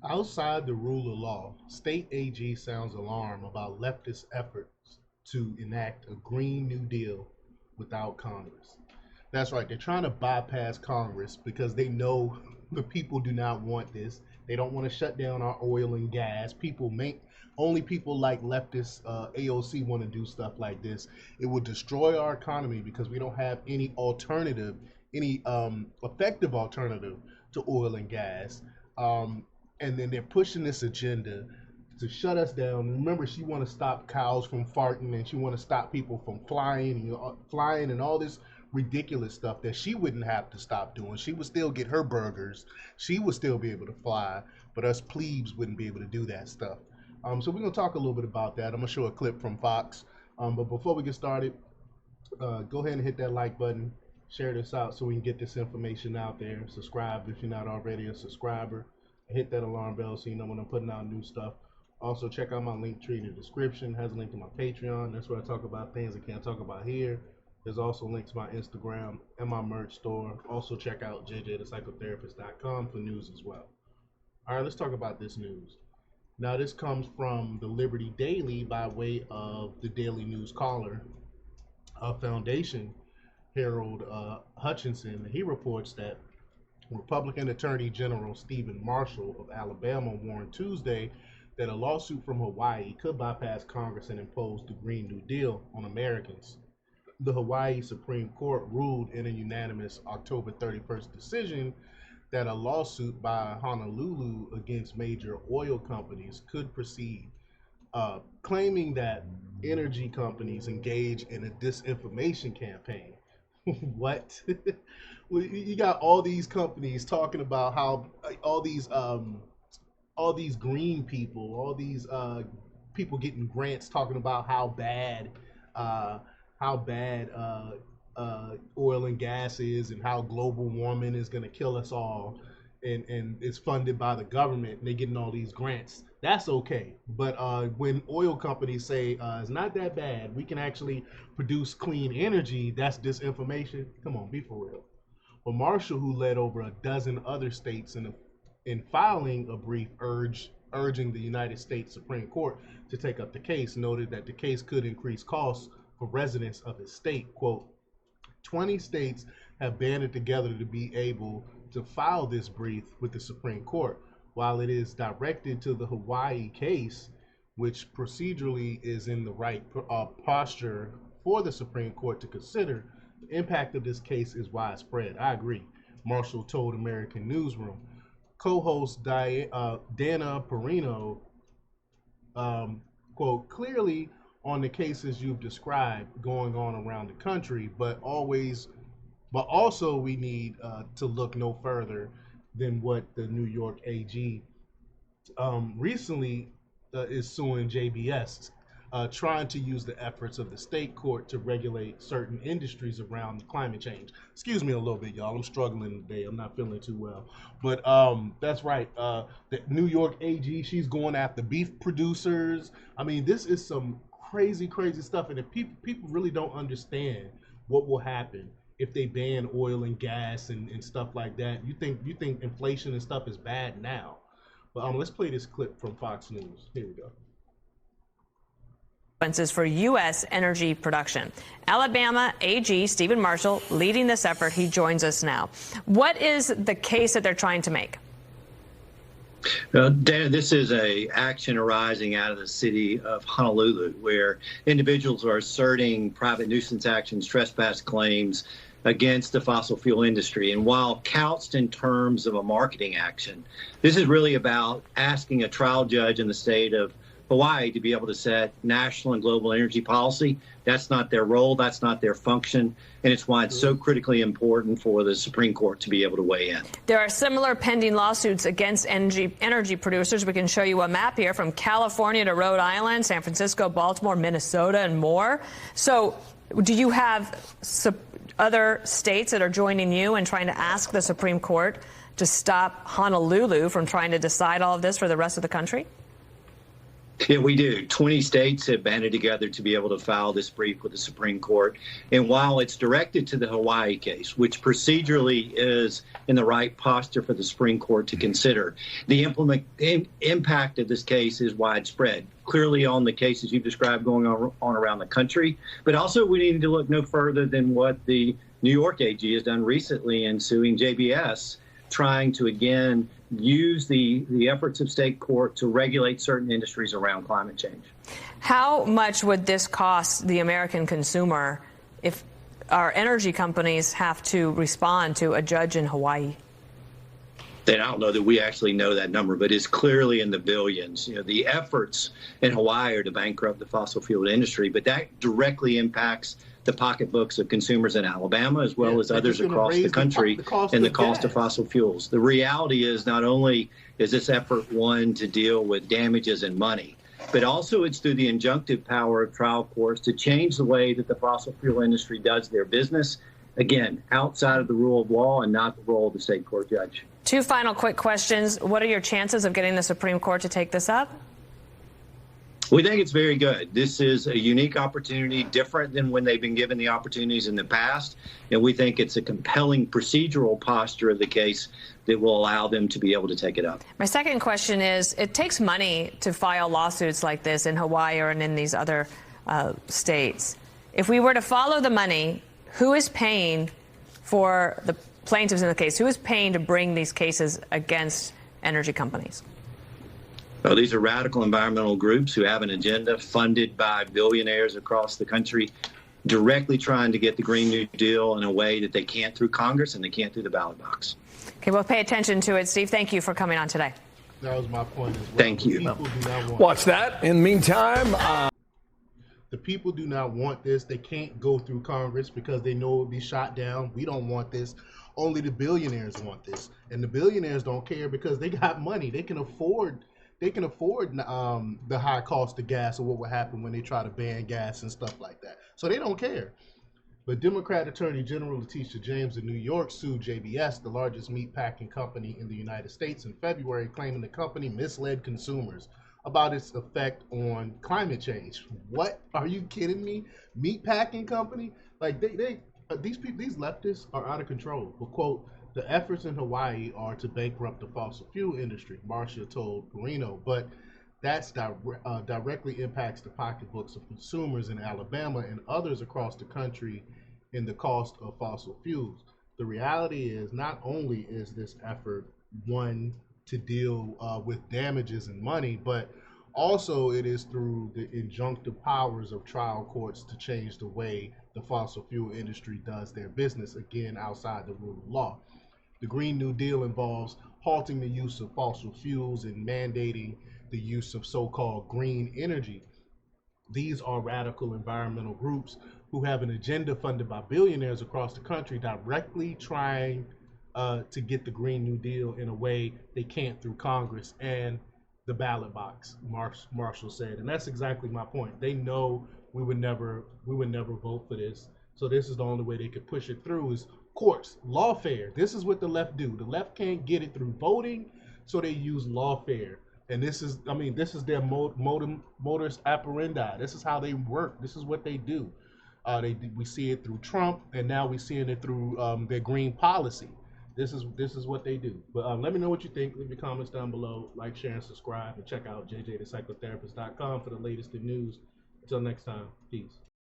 Outside the rule of law, State AG sounds alarm about leftist efforts to enact a Green New Deal without Congress. That's right, they're trying to bypass Congress because they know the people do not want this. They don't want to shut down our oil and gas. People make only people like leftist AOC want to do stuff like this. It will destroy our economy because we don't have any alternative, any effective alternative to oil and gas. Um, and then they're pushing this agenda to shut us down. Remember, she want to stop cows from farting, and she want to stop people from flying, and all this ridiculous stuff that she wouldn't have to stop doing. She would still get her burgers. She would still be able to fly, but us plebes wouldn't be able to do that stuff. So we're gonna talk a little bit about that. I'm gonna show a clip from Fox. But before we get started, go ahead and hit that like button. Share this out so we can get this information out there. Subscribe if you're not already a subscriber. Hit that alarm bell so you know when I'm putting out new stuff. Also, check out my link tree in the description. It has a link to my Patreon. That's where I talk about things I can't talk about here. There's also links to my Instagram and my merch store. Also, check out jjthepsychotherapist.com for news as well. All right, let's talk about this news. Now, this comes from the Liberty Daily by way of the Daily News Caller Foundation, Harold Hutchinson. He reports that Republican Attorney General Stephen Marshall of Alabama warned Tuesday that a lawsuit from Hawaii could bypass Congress and impose the Green New Deal on Americans. The Hawaii Supreme Court ruled in a unanimous October 31st decision that a lawsuit by Honolulu against major oil companies could proceed, claiming that energy companies engage in a disinformation campaign. What? You got all these companies talking about how all these green people, all these people getting grants talking about uh, how bad oil and gas is, and how global warming is going to kill us all, and it's funded by the government, and they're getting all these grants. That's okay. But when oil companies say it's not that bad, we can actually produce clean energy, that's disinformation. Come on, be for real. But Marshall, who led over a dozen other states in filing a brief urging the United States Supreme Court to take up the case, noted that the case could increase costs for residents of his state. Quote, 20 states have banded together to be able to file this brief with the Supreme Court. While it is directed to the Hawaii case, which procedurally is in the right posture for the Supreme Court to consider, the impact of this case is widespread. I agree, Marshall told American Newsroom. Co-host Dana Perino, quote, clearly on the cases you've described going on around the country, but also we need to look no further than what the New York AG recently is suing JBS, trying to use the efforts of the state court to regulate certain industries around climate change. Excuse me a little bit, y'all. I'm struggling today. I'm not feeling too well. But that's right. The New York AG, she's going after beef producers. I mean, this is some crazy, crazy stuff. And if people really don't understand what will happen if they ban oil and gas and stuff like that, you think inflation and stuff is bad now. But let's play this clip from Fox News. Here we go. Consequences for U.S. energy production. Alabama AG Stephen Marshall leading this effort. He joins us now. What is the case that they're trying to make? Dana, this is a action arising out of the city of Honolulu, where individuals are asserting private nuisance actions, trespass claims against the fossil fuel industry. And while couched in terms of a marketing action, this is really about asking a trial judge in the state of Hawaii to be able to set national and global energy policy. That's not their role. That's not their function. And it's why it's so critically important for the Supreme Court to be able to weigh in. There are similar pending lawsuits against energy producers. We can show you a map here from California to Rhode Island, San Francisco, Baltimore, Minnesota, and more. So do you have other states that are joining you and trying to ask the Supreme Court to stop Honolulu from trying to decide all of this for the rest of the country? Yeah, we do. 20 states have banded together to be able to file this brief with the Supreme Court. And while it's directed to the Hawaii case, which procedurally is in the right posture for the Supreme Court to consider, the impact of this case is widespread, clearly on the cases you've described going on around the country. But also we need to look no further than what the New York AG has done recently in suing JBS, trying to, again, use the efforts of state court to regulate certain industries around climate change. How much would this cost the American consumer if our energy companies have to respond to a judge in Hawaii? And I don't know that we actually know that number, but it's clearly in the billions. You know, the efforts in Hawaii are to bankrupt the fossil fuel industry, but that directly impacts the pocketbooks of consumers in Alabama, as well as others across the country, and the cost of fossil fuels. The reality is not only is this effort one to deal with damages and money, but also it's through the injunctive power of trial courts to change the way that the fossil fuel industry does their business, again, outside of the rule of law and not the role of the state court judge. Two final quick questions. What are your chances of getting the Supreme Court to take this up? We think it's very good. This is a unique opportunity, different than when they've been given the opportunities in the past. And we think it's a compelling procedural posture of the case that will allow them to be able to take it up. My second question is, it takes money to file lawsuits like this in Hawaii or in these other states. If we were to follow the money, who is paying for the plaintiffs in the case? Who is paying to bring these cases against energy companies? Well, these are radical environmental groups who have an agenda funded by billionaires across the country, directly trying to get the Green New Deal in a way that they can't through Congress and they can't through the ballot box. Okay, we'll pay attention to it. Steve, thank you for coming on today. That was my point as well. Thank you. Watch that. In the meantime, the people do not want this. They can't go through Congress because they know it will be shot down. We don't want this. Only the billionaires want this. And the billionaires don't care because they got money. They can afford the high cost of gas or what would happen when they try to ban gas and stuff like that. So they don't care. But Democrat Attorney General Letitia James of New York sued JBS, the largest meatpacking company in the United States, in February, claiming the company misled consumers about its effect on climate change. What? Are you kidding me? Meatpacking company? Like these leftists are out of control. But quote, the efforts in Hawaii are to bankrupt the fossil fuel industry, Marcia told Perino, but that directly impacts the pocketbooks of consumers in Alabama and others across the country in the cost of fossil fuels. The reality is not only is this effort one to deal with damages and money, but also it is through the injunctive powers of trial courts to change the way the fossil fuel industry does their business, again, outside the rule of law. The Green New Deal involves halting the use of fossil fuels and mandating the use of so-called green energy. These are radical environmental groups who have an agenda funded by billionaires across the country directly trying to get the Green New Deal in a way they can't through Congress and the ballot box, Marshall said. And that's exactly my point. They know we would never vote for this. So this is the only way they could push it through is courts, lawfare. This is what the left do. The left can't get it through voting, so they use lawfare. And this is their modus operandi. This is how they work. This is what they do. We see it through Trump, and now we're seeing it through their green policy. This is what they do. But let me know what you think. Leave your comments down below. Like, share, and subscribe. And check out jjthepsychotherapist.com for the latest in news. Until next time, peace.